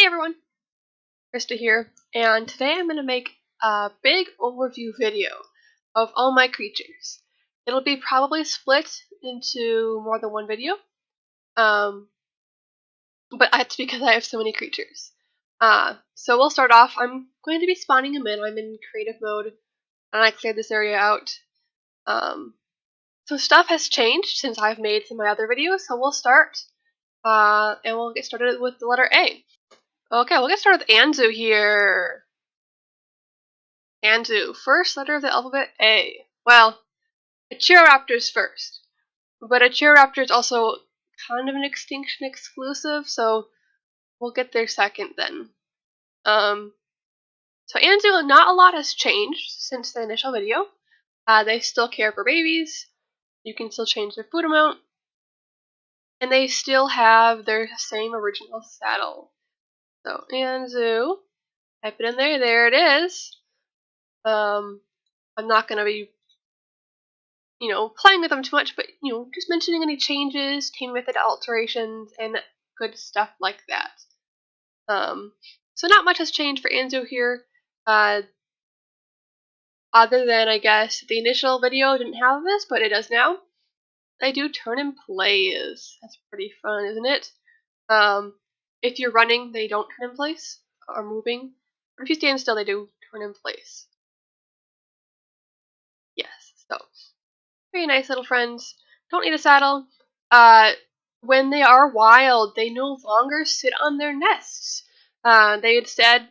Hey everyone, Krista here, and today I'm going to make a big overview video of all my creatures. It'll be probably split into more than one video, but that's because I have so many creatures. So we'll start off. I'm going to be spawning them in. I'm in creative mode, and I cleared this area out. So stuff has changed since I've made some of my other videos, so we'll start, and we'll get started with the letter A. Okay, we'll get started with Anzu here. Anzu, first letter of the alphabet A. Well, a Cheerle Raptor's first, but a Cheerle Raptor is also kind of an extinction exclusive, so we'll get there second then. So Anzu, not a lot has changed since the initial video. They still care for babies. You can still change their food amount, and they still have their same original saddle. So Anzu, type it in there. There it is. I'm not going to be, playing with them too much, but, just mentioning any changes, team method alterations, and good stuff like that. So not much has changed for Anzu here, other than, I guess, the initial video didn't have this, but it does now. They do turn in place. That's pretty fun, isn't it? If you're running, they don't turn in place, or moving. But if you stand still, they do turn in place. Yes, so very nice little friends. Don't need a saddle. When they are wild, they no longer sit on their nests. They instead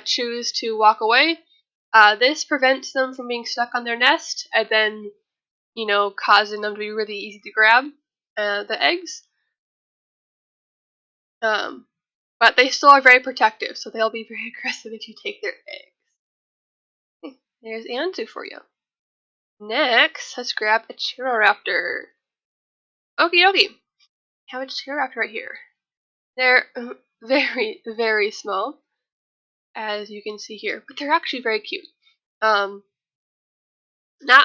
choose to walk away. This prevents them from being stuck on their nest and then, causing them to be really easy to grab the eggs. But they still are very protective, so they'll be very aggressive if you take their eggs. There's Anzu for you. Next, let's grab a Cheerle Raptor. Okie dokie. Have a Cheerle Raptor right here. They're very, very small, as you can see here, but they're actually very cute. Not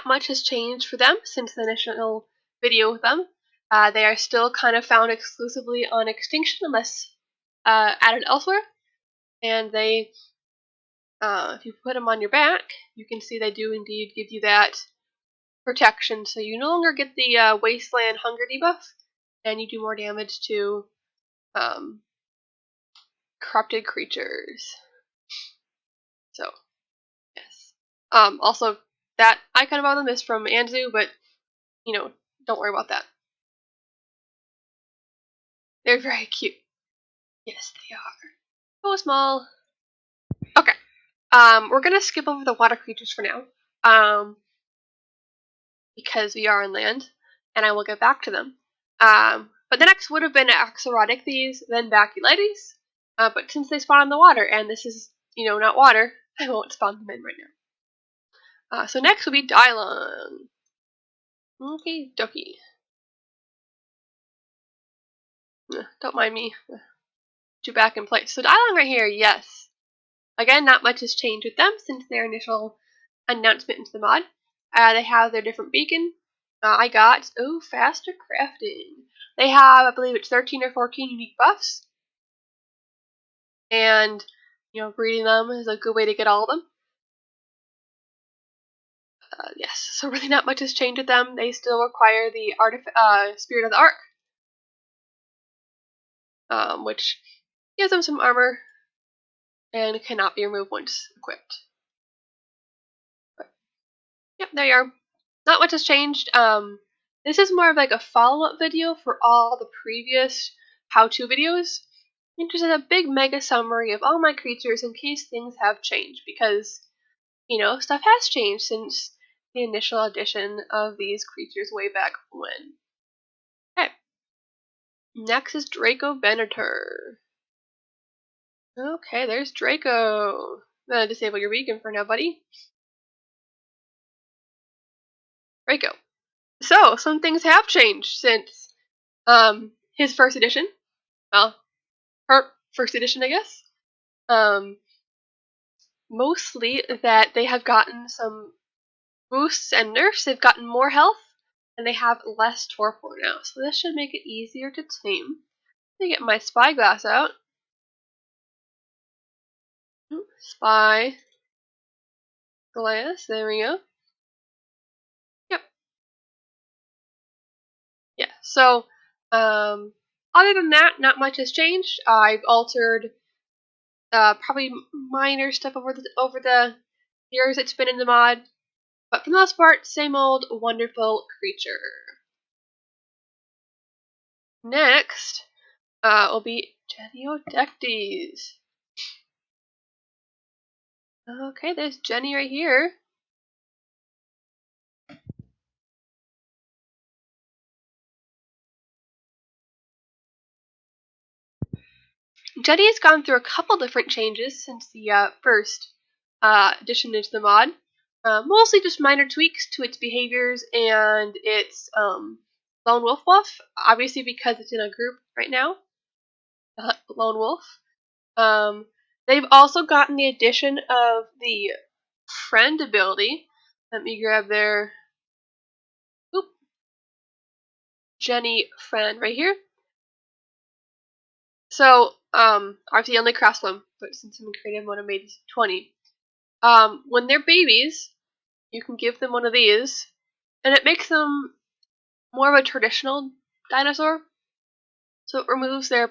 much has changed for them since the initial video with them. They are still kind of found exclusively on extinction unless added elsewhere. And they, if you put them on your back, you can see they do indeed give you that protection. So you no longer get the wasteland hunger debuff, and you do more damage to corrupted creatures. So, yes. Also, that icon above them is from Anzu, but, don't worry about that. They're very cute. Yes, they are. So small. Okay. We're gonna skip over the water creatures for now. Because we are on land, and I will get back to them. But the next would have been Axolotl, then Baculites. But since they spawn in the water, and this is, not water, I won't spawn them in right now. So next will be Dylon. Okay, Ducky. Don't mind me. Put you back in place. So Dylon right here, yes. Again, not much has changed with them since their initial announcement into the mod. They have their different beacon. I got, faster crafting. They have, I believe it's 13 or 14 unique buffs. And, breeding them is a good way to get all of them. Yes, so really not much has changed with them. They still require the Spirit of the Ark, which gives them some armor and cannot be removed once equipped. But, yep, there you are. Not much has changed. This is more of like a follow-up video for all the previous how-to videos. And just a big mega summary of all my creatures in case things have changed, because, stuff has changed since the initial addition of these creatures way back when. Okay. Next is Draco Venator. Okay, there's Draco. I'm gonna disable your beacon for now, buddy. Draco. So, some things have changed since his first edition. Well, her first edition, I guess. Mostly that they have gotten some boosts and nerfs. They've gotten more health, and they have less torpor now. So this should make it easier to tame. Let me get my spyglass out. Spy glass. There we go. Yep. Yeah. So, other than that, not much has changed. I've altered probably minor stuff over the years it's been in the mod, but for the most part, same old wonderful creature. Next, will be Geniodectes. Okay, there's Jenny right here. Jenny has gone through a couple different changes since the first addition into the mod. Mostly just minor tweaks to its behaviors and its lone wolf buff. Obviously, because it's in a group right now, lone wolf. They've also gotten the addition of the friend ability. Let me grab their Jenny friend right here. So, obviously only crossed one, but since I'm in creative mode, I made 20. When they're babies, you can give them one of these, and it makes them more of a traditional dinosaur. So it removes their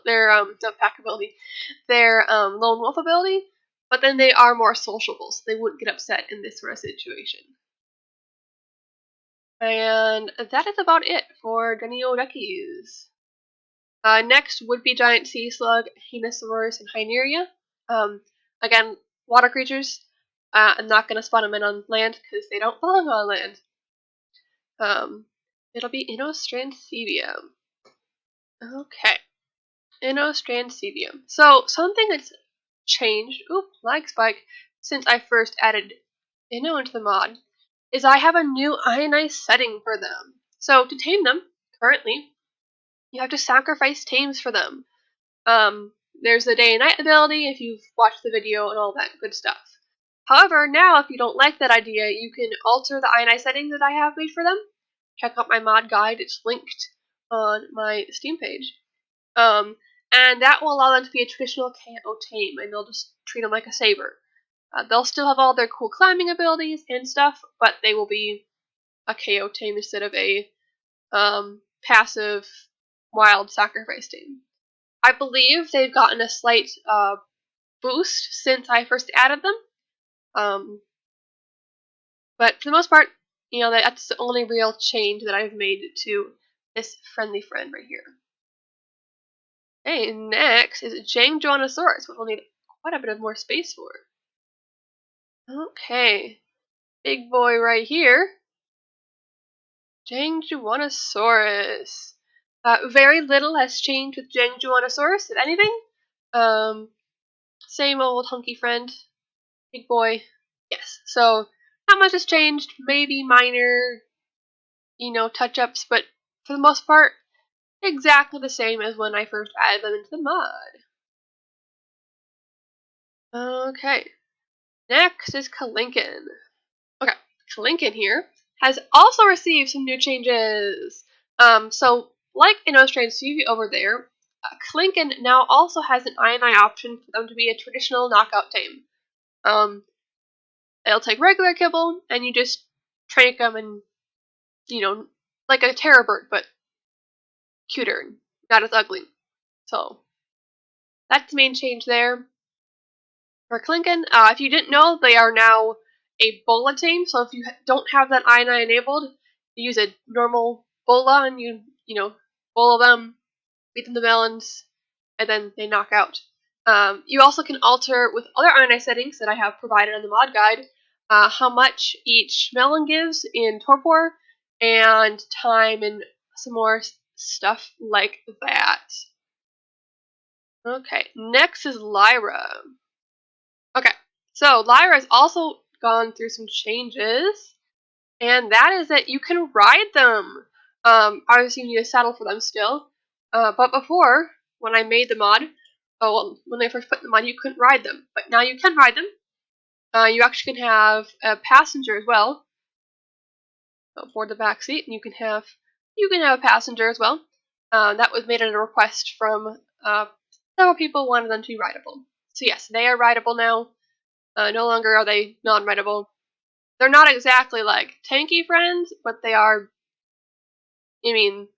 their lone wolf ability, but then they are more sociable, so they wouldn't get upset in this sort of situation. And that is about it for Geniodectes. Next would be giant sea slug, Hinosaurus, and Hyneria. Again, water creatures. I'm not going to spawn them in on land because they don't belong on land. It'll be Inostrancivium. Okay. Inostrancivium. So, something that's changed, lag spike, since I first added Inno into the mod, is I have a new ionized setting for them. So, to tame them, currently, you have to sacrifice tames for them. There's the day and night ability if you've watched the video and all that good stuff. However, now if you don't like that idea, you can alter the ionized setting that I have made for them. Check out my mod guide, it's linked on my Steam page. And that will allow them to be a traditional KO tame, and they'll just treat them like a saber. They'll still have all their cool climbing abilities and stuff, but they will be a KO tame instead of a passive wild sacrifice tame. I believe they've gotten a slight boost since I first added them. But for the most part, that's the only real change that I've made to this friendly friend right here. Okay, next is xuanasaurus, which we'll need quite a bit of more space for. Okay, big boy right here. xuanasaurus. Very little has changed with xuanasaurus, if anything. Same old hunky friend, big boy. Yes, so not much has changed, maybe minor, touch-ups, but for the most part, exactly the same as when I first added them into the mod. Okay, next is Kalinkin. Okay, Kalinkin here has also received some new changes. So like in Inostrancivium over there, Kalinkin now also has an INI option for them to be a traditional knockout tame. It'll take regular kibble, and you just trank them and, like a terror bird, but cuter and not as ugly. So that's the main change there. For Kalinkin, if you didn't know, they are now a bola tame, so if you don't have that INI enabled, you use a normal bola and you bola them, beat them to melons, and then they knock out. You also can alter with other INI settings that I have provided on the mod guide how much each melon gives in torpor and time and some more stuff like that. Okay, next is Lyra. Okay, so Lyra has also gone through some changes, and that is that you can ride them. Obviously you need a saddle for them still, but before, when I made the mod, when they first put them on, you couldn't ride them, but now you can ride them. You actually can have a passenger as well, aboard the back seat, and you can have a passenger as well. That was made at a request from several people wanted them to be rideable. So yes, they are rideable now. No longer are they non-rideable. They're not exactly like tanky friends, but they are. I mean,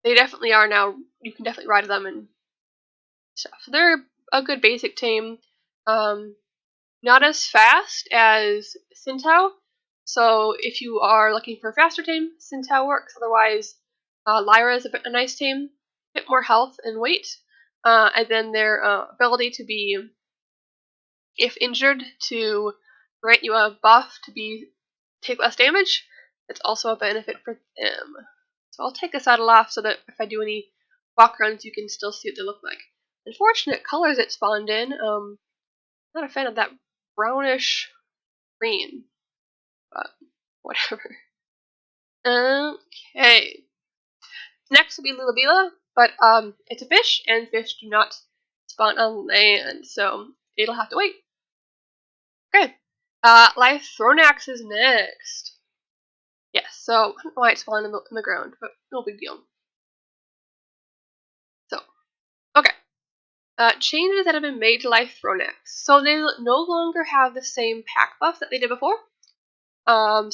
they definitely are now. You can definitely ride them and stuff. So they're a good basic tame. Not as fast as Cintao. So if you are looking for a faster tame, Cintao works. Otherwise, Lyra is a nice tame. A bit more health and weight. And then their ability to be, if injured, to grant you a buff to take less damage. That's also a benefit for them. So I'll take the saddle off so that if I do any walk runs, you can still see what they look like. Unfortunate colors it spawned in. Not a fan of that brownish green, but whatever. Okay. Next will be Lulabila, but it's a fish, and fish do not spawn on land, so it'll have to wait. Okay. Thronex is next. Yes, so I don't know why it spawned in the ground, but no big deal. So, okay. Changes that have been made to Thronex. So they no longer have the same pack buff that they did before. So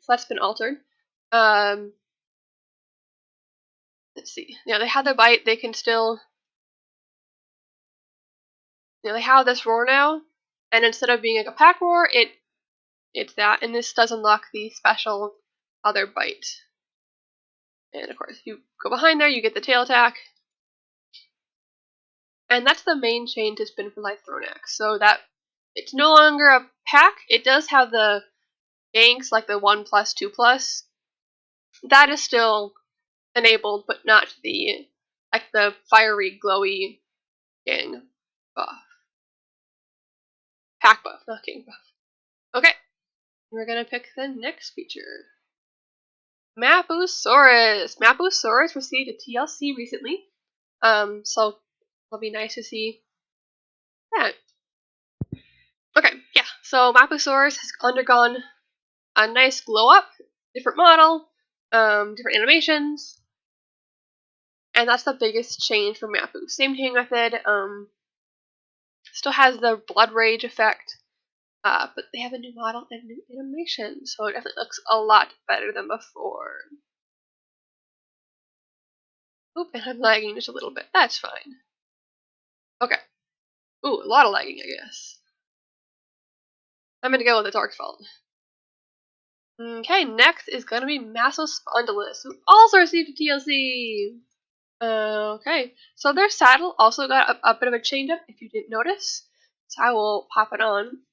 that's been altered. Let's see. Yeah, they have their bite. They can still. They have this roar now, and instead of being like a pack roar, it's that, and this does unlock the special other bite. And of course, you go behind there, you get the tail attack, and that's the main change that's been for Thronex. So that it's no longer a pack. It does have the ganks like the 1+, 2+. That is still enabled, but not the fiery, glowy gang buff. Pack buff, not gang buff. Okay, we're gonna pick the next feature. Mapusaurus. Mapusaurus received a TLC recently, so it'll be nice to see that. Okay, yeah. So Mapusaurus has undergone a nice glow up, different model, different animations, and that's the biggest change for Mapu. Same healing method. Still has the blood rage effect. But they have a new model and new animation, so it definitely looks a lot better than before. Oop, and I'm lagging just a little bit. That's fine. Okay. Ooh, a lot of lagging, I guess. I'm gonna go with the Dark Fault. Okay, next is gonna be Masosaurus, who also received a TLC. Okay, so their saddle also got a bit of a change up, if you didn't notice. So I will pop it on.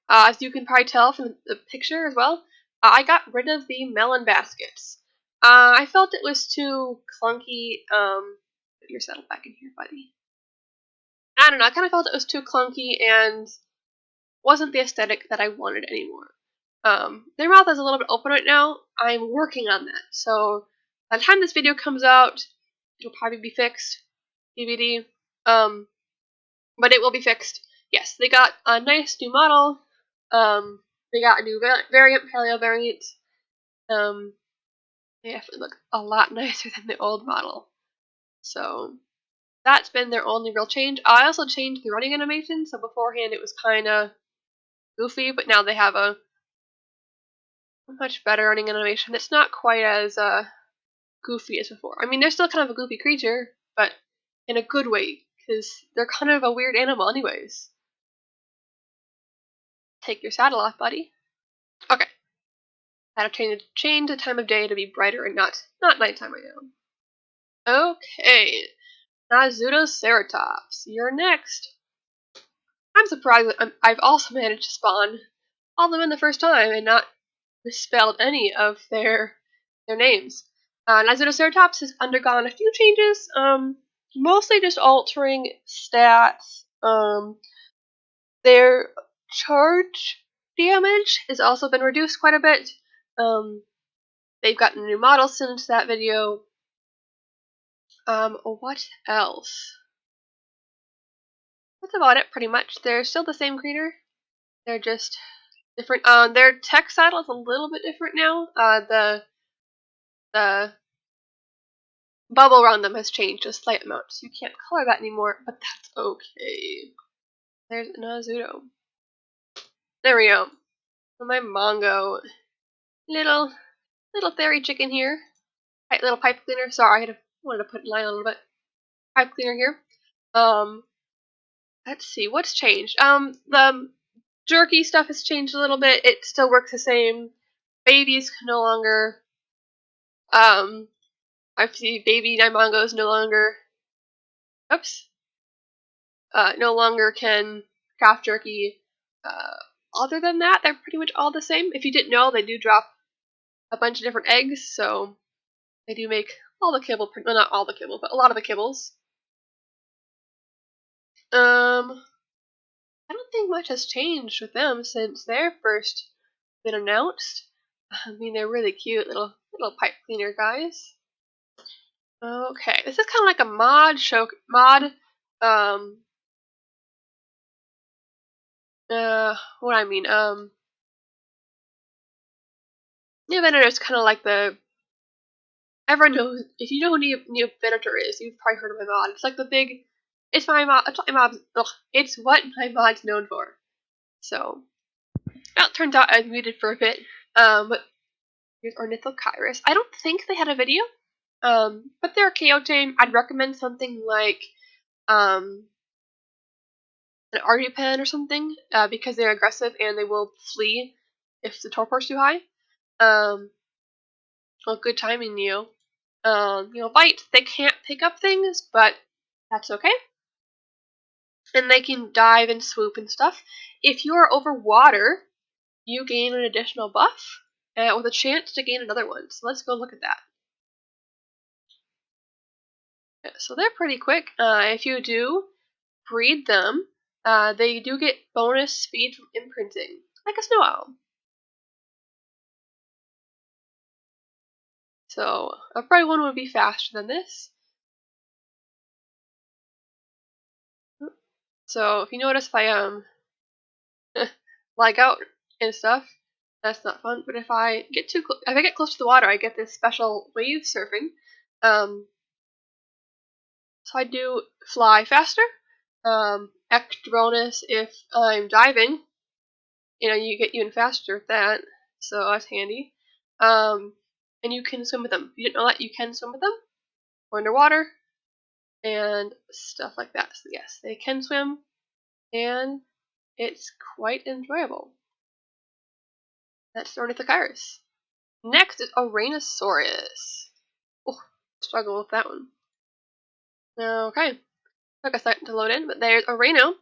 As you can probably tell from the picture as well, I got rid of the melon baskets. I felt it was too clunky. Put your saddle back in here, buddy. I don't know, I kind of felt it was too clunky and wasn't the aesthetic that I wanted anymore. Their mouth is a little bit open right now. I'm working on that. So by the time this video comes out, it'll probably be fixed. DVD. But it will be fixed. Yes, they got a nice new model. They got a new variant, paleo variant. They definitely look a lot nicer than the old model. So that's been their only real change. I also changed the running animation, so beforehand it was kind of goofy, but now they have a much better running animation. It's not quite as goofy as before. I mean, they're still kind of a goofy creature, but in a good way, because they're kind of a weird animal anyways. Take your saddle off, buddy. Okay. I've change the time of day to be brighter and not nighttime right now. Okay. Nasudoceratops, you're next. I'm surprised that I've also managed to spawn all of them in the first time and not misspelled any of their names. Nasudoceratops has undergone a few changes, mostly just altering stats. Their charge damage has also been reduced quite a bit. They've gotten a new model since that video. What else? That's about it, pretty much. They're still the same creature. They're just different. Their tech saddle is a little bit different now. The bubble around them has changed a slight amount, so you can't color that anymore, but that's okay. There's an Nasudo. There we go. So my Mongo. Little fairy chicken here. Little pipe cleaner. Sorry, wanted to put in line a little bit. Pipe cleaner here. Let's see, what's changed? The jerky stuff has changed a little bit. It still works the same. Babies can no longer, I see baby Nimongos no longer, no longer can craft jerky. Other than that, they're pretty much all the same. If you didn't know, they do drop a bunch of different eggs, so they do make all the kibble, well, not all the kibble, but a lot of the kibbles. I don't think much has changed with them since they're first been announced. I mean, they're really cute little pipe cleaner guys. Okay, this is kind of like a what I mean, New Venator is kind of like everyone knows, if you know who New Venator is, you've probably heard of my mod. It's like the big, it's what my mod's known for. So, well, it turns out I was muted for a bit, but here's Nickelchirus. I don't think they had a video, but they're a KO team. I'd recommend something like, an Ardupen or something, because they're aggressive and they will flee if the torpor's too high. Well, good timing, Neo. Bite. They can't pick up things, but that's okay. And they can dive and swoop and stuff. If you are over water, you gain an additional buff, with a chance to gain another one. So let's go look at that. Yeah, so they're pretty quick. If you do breed them, they do get bonus speed from imprinting, like a snow owl. So a probably one would be faster than this. So if you notice, if I lag out and stuff, that's not fun. But if I get close to the water, I get this special wave surfing. So I do fly faster. Extra bonus if I'm diving. You get even faster with that. So that's handy. And you can swim with them. If you didn't know that, you can swim with them, or underwater, and stuff like that. So yes, they can swim, and it's quite enjoyable. That's Nickelchirus. Next is Arnosaurus. Oh, struggle with that one. Okay, took a second to load in, but there's Arano.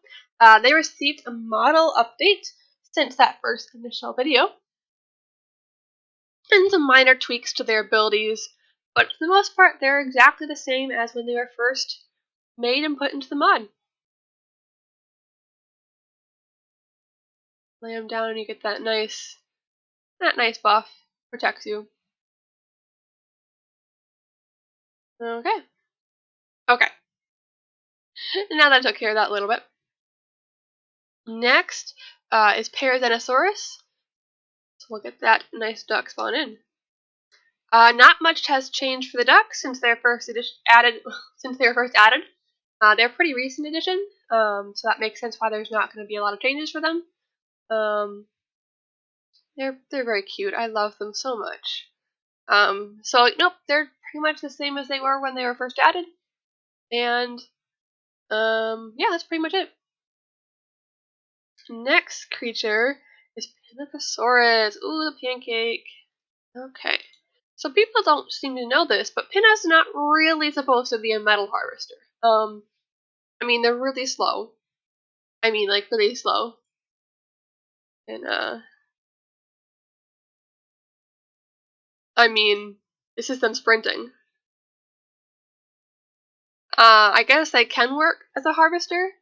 They received a model update since that first initial video, and some minor tweaks to their abilities, but for the most part, they're exactly the same as when they were first made and put into the mod. Lay them down and you get that nice buff. Protects you. Okay. Now that I took care of that a little bit. Next is Paradenosaurus. So we'll get that nice duck spawn in. Not much has changed for the ducks since they were first added. They're a pretty recent addition, so that makes sense why there's not going to be a lot of changes for them. They're very cute. I love them so much. So nope, they're pretty much the same as they were when they were first added, and yeah, that's pretty much it. Next creature is Pinnacosaurus. Ooh, the pancake. Okay. So people don't seem to know this, but Pinna's not really supposed to be a metal harvester. I mean, they're really slow. I mean, like, really slow. And, I mean, this is them sprinting. I guess they can work as a harvester,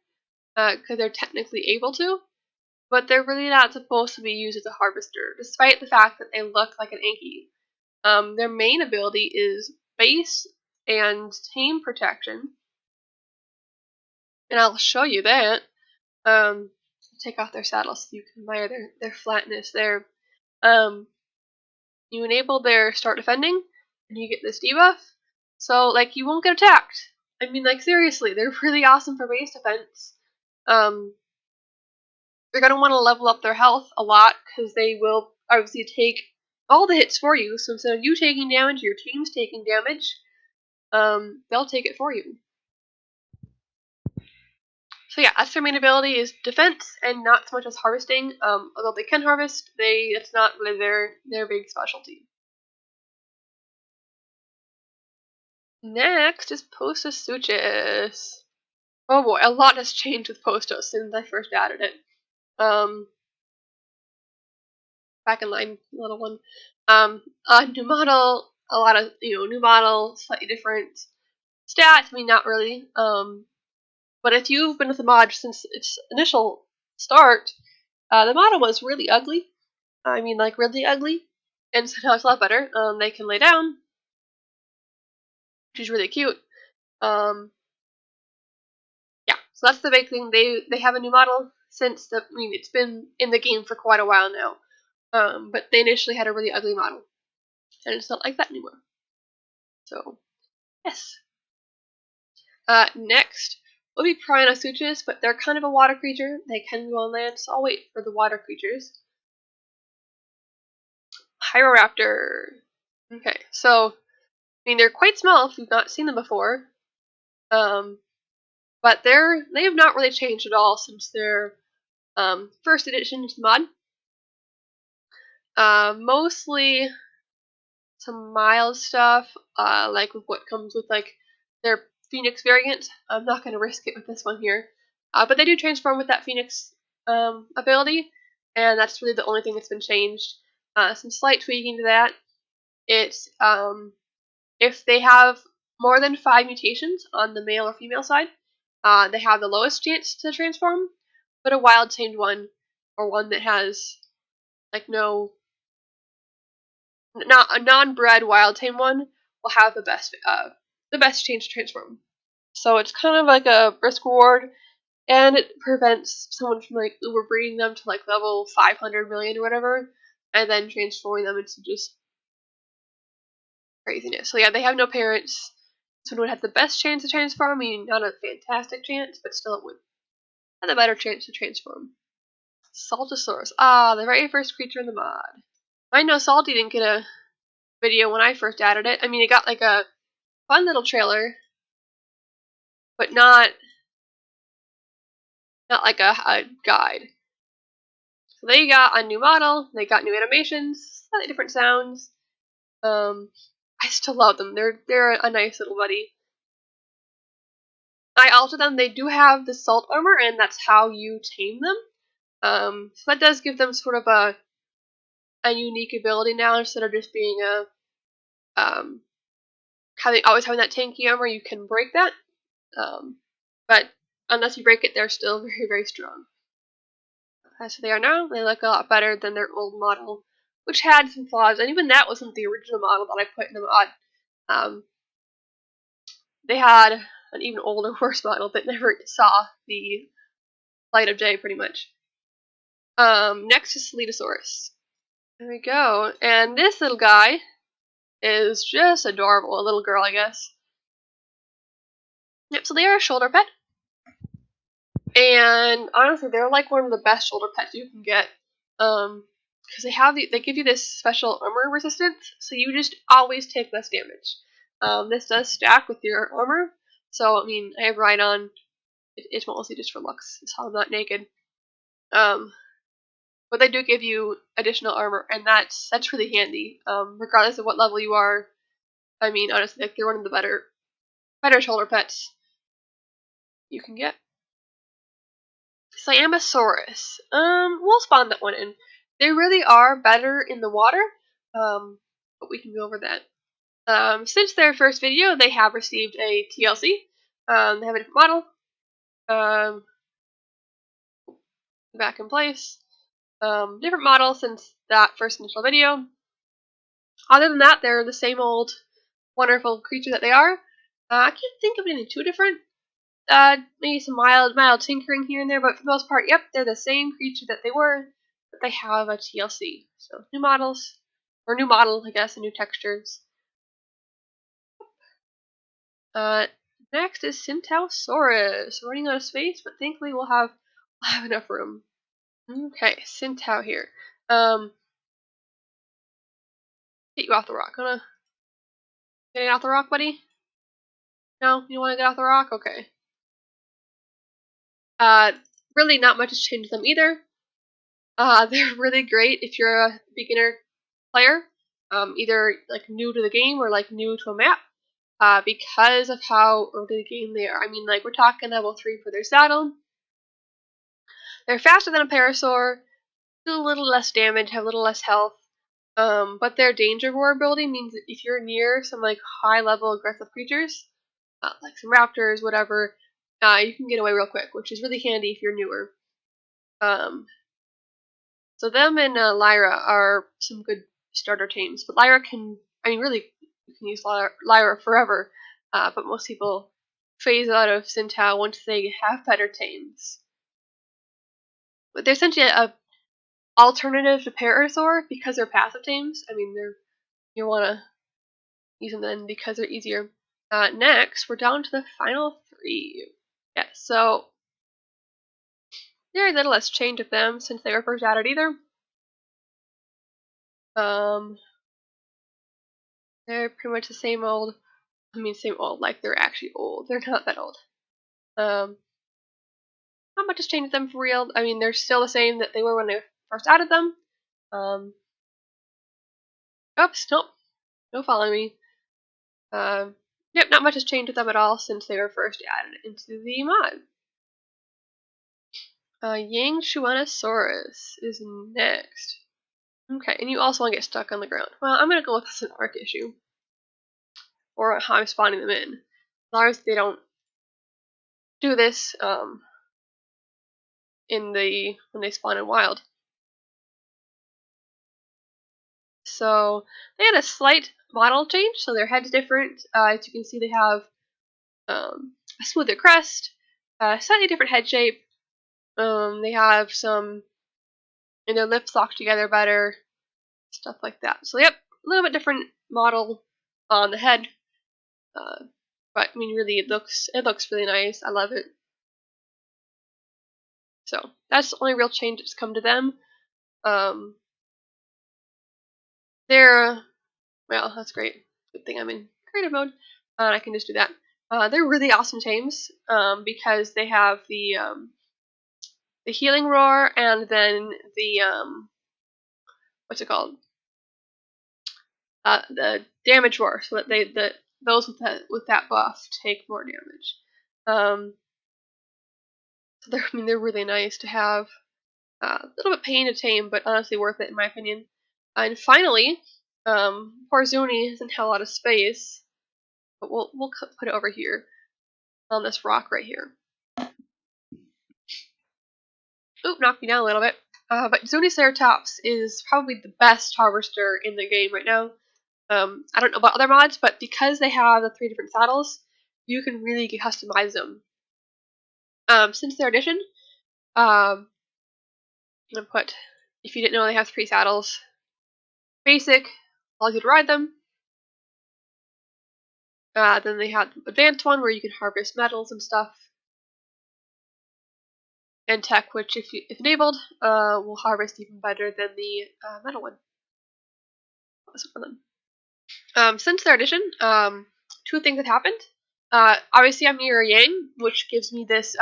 because they're technically able to, but they're really not supposed to be used as a harvester, despite the fact that they look like an Anki. Their main ability is base and tame protection, and I'll show you that. Take off their saddles so you can admire their flatness there. You enable their start defending, and you get this debuff. So, like, you won't get attacked. I mean, like, seriously, they're really awesome for base defense. You're going to want to level up their health a lot, because they will obviously take all the hits for you. So instead of you taking damage, your team's taking damage. They'll take it for you. So yeah, that's their main ability, is defense, and not so much as harvesting. Although they can harvest, it's not really their big specialty. Next is Postosuchus. Oh boy, a lot has changed with Postos since I first added it. Back in line, little one. A new model, a lot of, new model, slightly different stats. I mean, not really. But if you've been with the mod since its initial start, the model was really ugly. I mean, like, really ugly. And so now it's a lot better. They can lay down, which is really cute. Yeah, so that's the big thing. They have a new model since it's been in the game for quite a while now. But they initially had a really ugly model, and it's not like that anymore. So, yes. Next will be Paradenosaurus, but they're kind of a water creature. They can go on land, so I'll wait for the water creatures. Pyroraptor. Okay, so, I mean, they're quite small if you've not seen them before. But they have not really changed at all since their first edition mod. Mostly some mild stuff, like with what comes with like their Phoenix variant. I'm not going to risk it with this one here. But they do transform with that Phoenix ability, and that's really the only thing that's been changed. Some slight tweaking to that. It's if they have more than 5 mutations on the male or female side, they have the lowest chance to transform, but a wild-tamed one, or one that has like not a non-bred wild-tamed one, will have the best chance to transform. So it's kind of like a risk reward, and it prevents someone from like overbreeding them to like level 500 million or whatever, and then transforming them into just craziness. So yeah, they have no parents. This one would have the best chance to transform. I mean, not a fantastic chance, but still it would have a better chance to transform. Saltasaurus. The very first creature in the mod. I know Salty didn't get a video when I first added it. I mean, it got like a fun little trailer, but not like a guide. So they got a new model. They got new animations, slightly different sounds. I still love them. They're a nice little buddy. I altered them. They do have the salt armor, and that's how you tame them. So that does give them sort of a unique ability now, instead of just being always having that tanky armor. You can break that, but unless you break it, they're still very, very strong. As they are now, they look a lot better than their old model, which had some flaws, and even that wasn't the original model that I put in the mod. They had an even older, worse model that never saw the light of day, pretty much. Next is Salidasaurus. There we go. And this little guy is just adorable. A little girl, I guess. Yep, so they are a shoulder pet. And honestly, they're like one of the best shoulder pets you can get. Because they give you this special armor resistance, so you just always take less damage. This does stack with your armor. So, I mean, I have Rhydon. It's mostly just for looks. It's how I'm not naked. But they do give you additional armor, and that's really handy. Regardless of what level you are. I mean, honestly, like, they're one of the better shoulder pets you can get. Cyanosaurus. We'll spawn that one in. They really are better in the water, but we can go over that. Since their first video, they have received a TLC. They have a different model. Back in place. Different model since that first initial video. Other than that, they're the same old wonderful creature that they are. I can't think of anything too different. Maybe some mild tinkering here and there, but for the most part, yep, they're the same creature that they were, but they have a TLC. So new models, or new model, I guess, and new textures. Next is Cintasaurus. We're running out of space, but thankfully we'll have enough room. Okay, Cintau here. Get you off the rock. Wanna get off the rock, buddy? No, you want to get off the rock? Okay. Really not much has changed them either. They're really great if you're a beginner player, either like new to the game or like new to a map. Because of how early the game they are. I mean, like, we're talking level 3 for their saddle. They're faster than a parasaur, do a little less damage, have a little less health. But their danger roar ability means that if you're near some like high level aggressive creatures, like some raptors, whatever, you can get away real quick, which is really handy if you're newer. So them and Lyra are some good starter teams, but Lyra can, I mean, really, you can use Lyra forever, but most people phase out of Cintau once they have better tames. But they're essentially a alternative to Parasaur because they're passive tames. I mean, you want to use them then because they're easier. Next, we're down to the final 3. Yeah, so very little has changed with them since they were first added either. They're pretty much the same old. I mean, same old, like they're actually old. They're not that old. Not much has changed with them for real. I mean, they're still the same that they were when they first added them. Oops, nope. No following me. Yep, not much has changed with them at all since they were first added into the mod. xuanasaurus is next. Okay, and you also want to get stuck on the ground. Well, I'm going to go with this as an arc issue. Or how I'm spawning them in. As long as they don't do this when they spawn in wild. So they had a slight model change, so their head's different. As you can see, they have a smoother crest, slightly different head shape. They have some, and their lips lock together better, stuff like that. So yep, a little bit different model on the head, but I mean, really, it looks really nice. I love it. So that's the only real change that's come to them. They're, well, that's great. Good thing I'm in creative mode. I can just do that. They're really awesome tames because they have the healing roar and then the what's it called? The damage roar, so that those with that buff take more damage. So they're really nice to have. A little bit pain to tame, but honestly worth it in my opinion. And finally, Porzoni isn't held out of space, but we'll put it over here on this rock right here. Oop, knocked me down a little bit. But Nasudoceratops is probably the best harvester in the game right now. I don't know about other mods, but because they have the 3 different saddles, you can really customize them. Since their addition, I'm gonna put, if you didn't know, they have 3 saddles. Basic, allows you to ride them. Then they have the advanced one where you can harvest metals and stuff. And tech, which if enabled, will harvest even better than the metal one. Since their addition, 2 things have happened. Obviously I'm near a yang, which gives me this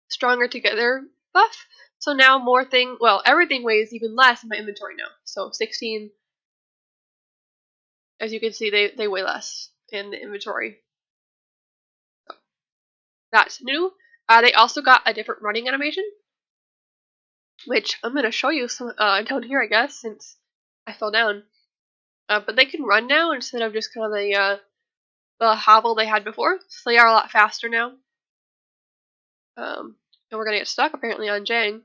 stronger together buff. So now everything weighs even less in my inventory now. So 16, as you can see, they weigh less in the inventory. So that's new. They also got a different running animation, which I'm going to show you some down here, I guess, since I fell down. But they can run now instead of just kind of the hobble they had before. So they are a lot faster now. And we're going to get stuck apparently on Jang.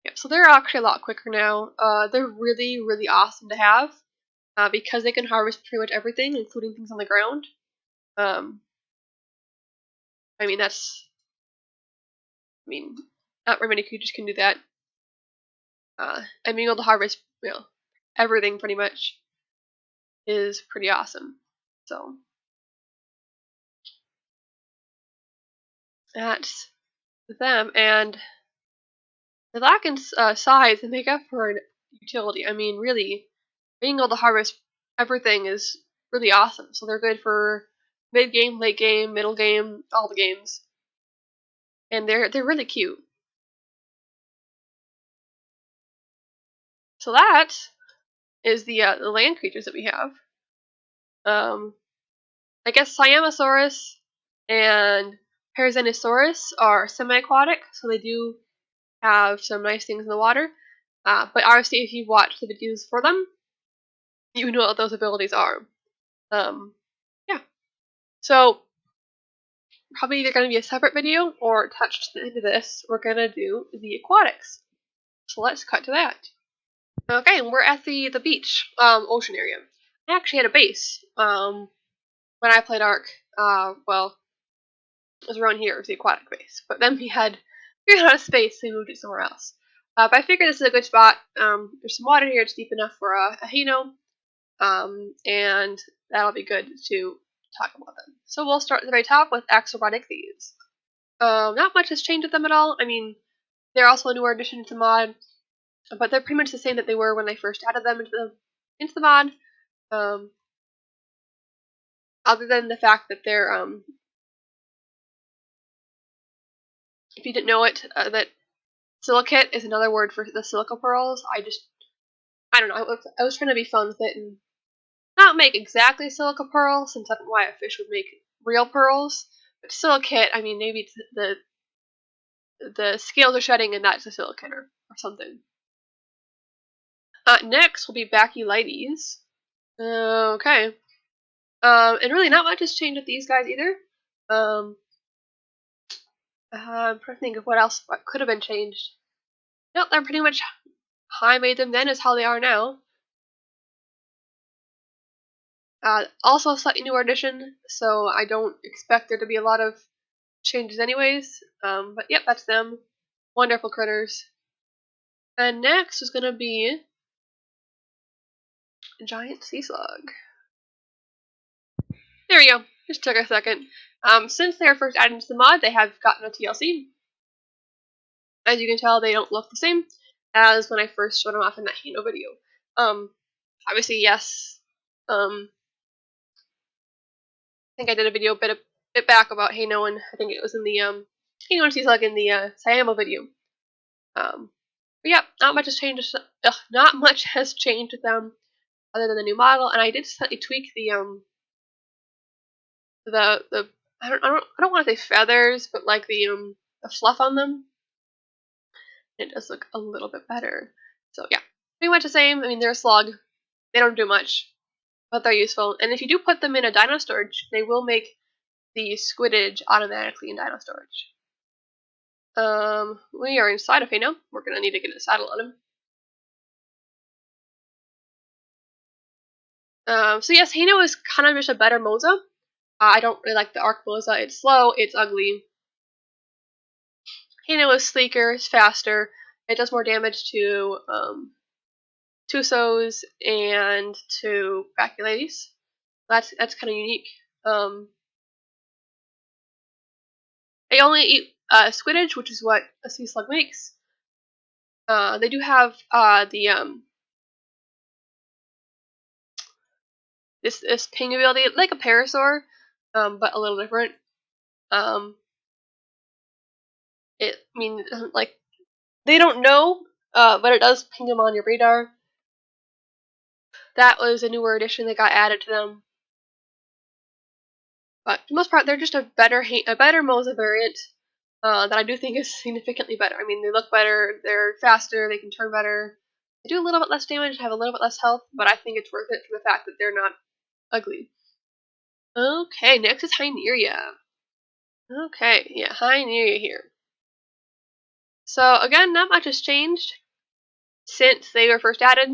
Yeah, so they're actually a lot quicker now. They're really, really awesome to have because they can harvest pretty much everything, including things on the ground. I mean, not very many creatures can do that. And being able to harvest, everything pretty much is pretty awesome. So that's them, and they lack in size and make up for an utility. I mean, really, being able to harvest everything is really awesome. So they're good for mid game, late game, middle game, all the games, and they're really cute. So that is the land creatures that we have. I guess Cyanosaurus and Paradenosaurus are semi-aquatic, so they do have some nice things in the water. But obviously, if you watch the videos for them, you know what those abilities are. Yeah. So probably either going to be a separate video or attached to the end of this, we're going to do the aquatics. So let's cut to that. Okay, we're at the beach, ocean area. I actually had a base when I played Ark. Well, it was around here, it was the aquatic base. But then we ran out of space, so we moved it somewhere else. But I figured this is a good spot. There's some water here, it's deep enough for a Hino. And that'll be good to talk about them. So we'll start at the very top with Axolotl Thieves. Not much has changed with them at all. I mean, they're also a newer addition to the mod, but they're pretty much the same that they were when I first added them into the mod. Other than the fact that they're if you didn't know it, that silicate is another word for the silica pearls. I don't know. I was trying to be fun with it and not make exactly silica pearl, since I don't know why a fish would make real pearls. But silicate, I mean, maybe it's the scales are shedding and that's a silicate or something. Next will be Baculites. Okay. And really not much has changed with these guys either. I'm trying to think of what could have been changed. Nope, they're pretty much how I made them then is how they are now. Also a slightly newer edition, so I don't expect there to be a lot of changes anyways. But yep, that's them. Wonderful critters. And next is going to be a giant sea slug. There we go. Just took a second. Since they were first added into the mod, they have gotten a TLC. As you can tell, they don't look the same as when I first showed them off in that Hino video. Obviously, yes. I think I did a video a bit back about Hino, and I think it was in the Hino and Sea Slug in the Cyamo video. But yeah, not much has changed. Not much has changed with them other than the new model, and I did slightly tweak the I don't want to say feathers, but like the fluff on them. It does look a little bit better. So yeah, pretty much the same. I mean, they're a slug. They don't do much, but they're useful. And if you do put them in a dino storage, they will make the squiddage automatically in dino storage. We are inside of Hino. We're gonna need to get a saddle on him. So yes, Hino is kind of just a better Moza. I don't really like the Arc Moza. It's slow, it's ugly. Hino is sleeker, it's faster. It does more damage to Tusos and to Baculites. That's kind of unique. They only eat squiddage, which is what a sea slug makes. They do have this ping ability, like a parasaur, but a little different. Like they don't know, but it does ping them on your radar. That was a newer addition that got added to them. But for the most part, they're just a better Moza variant that I do think is significantly better. I mean, they look better, they're faster, they can turn better. They do a little bit less damage, have a little bit less health, but I think it's worth it for the fact that they're not ugly. Okay, next is Hyneria. Okay, yeah, Hyneria here. So again, not much has changed since they were first added.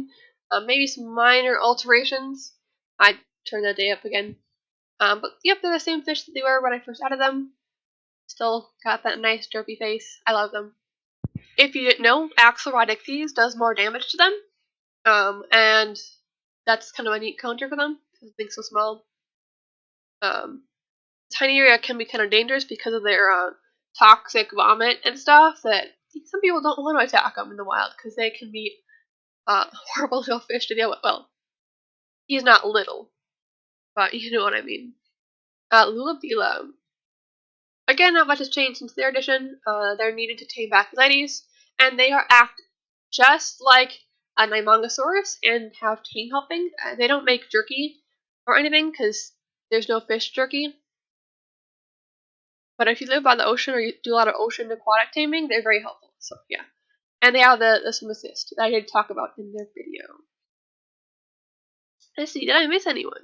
Maybe some minor alterations. I turned that day up again. But yep, they're the same fish that they were when I first added them. Still got that nice derpy face. I love them. If you didn't know, Axolotl Thieves does more damage to them. And that's kind of a neat counter for them, because they're so small. Tineria can be kind of dangerous because of their toxic vomit and stuff that some people don't want to attack them in the wild because they can be horrible little fish to deal with. Well, he's not little, but you know what I mean. Lulabila. Again, not much has changed since their edition. They're needed to tame back ladies, and they act just like a Mongosaurus and have tame helping. They don't make jerky or anything because there's no fish jerky. But if you live by the ocean or you do a lot of ocean aquatic taming, they're very helpful. So yeah. And they have the swim assist that I did talk about in their video. Let's see, did I miss anyone?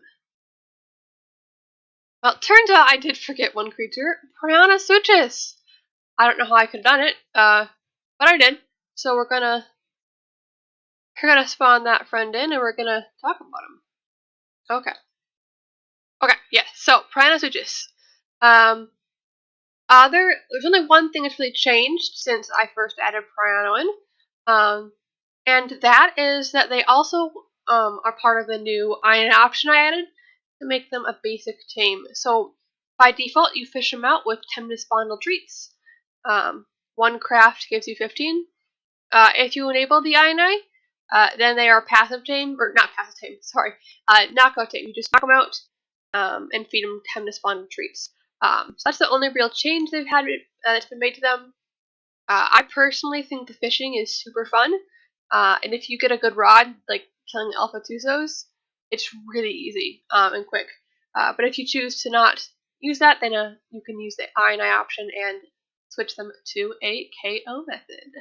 Well, it turns out I did forget one creature, Paradenosaurus. I don't know how I could have done it, but I did. So we're gonna spawn that friend in, and we're gonna talk about him. Okay, yeah. So Paradenosaurus. There's only one thing that's really changed since I first added Pyrano in, and that is that they also are part of the new iron option I added to make them a basic tame. So by default, you fish them out with 10 bundle treats. One craft gives you 15. If you enable the INI, then they are passive tame, or not passive tame, sorry, knockout tame. You just knock them out and feed them 10 bundle treats. So that's the only real change they've had that's been made to them. I personally think the fishing is super fun, and if you get a good rod, like killing Alpha Tusos, it's really easy and quick. But if you choose to not use that, then you can use the INI option and switch them to a KO method.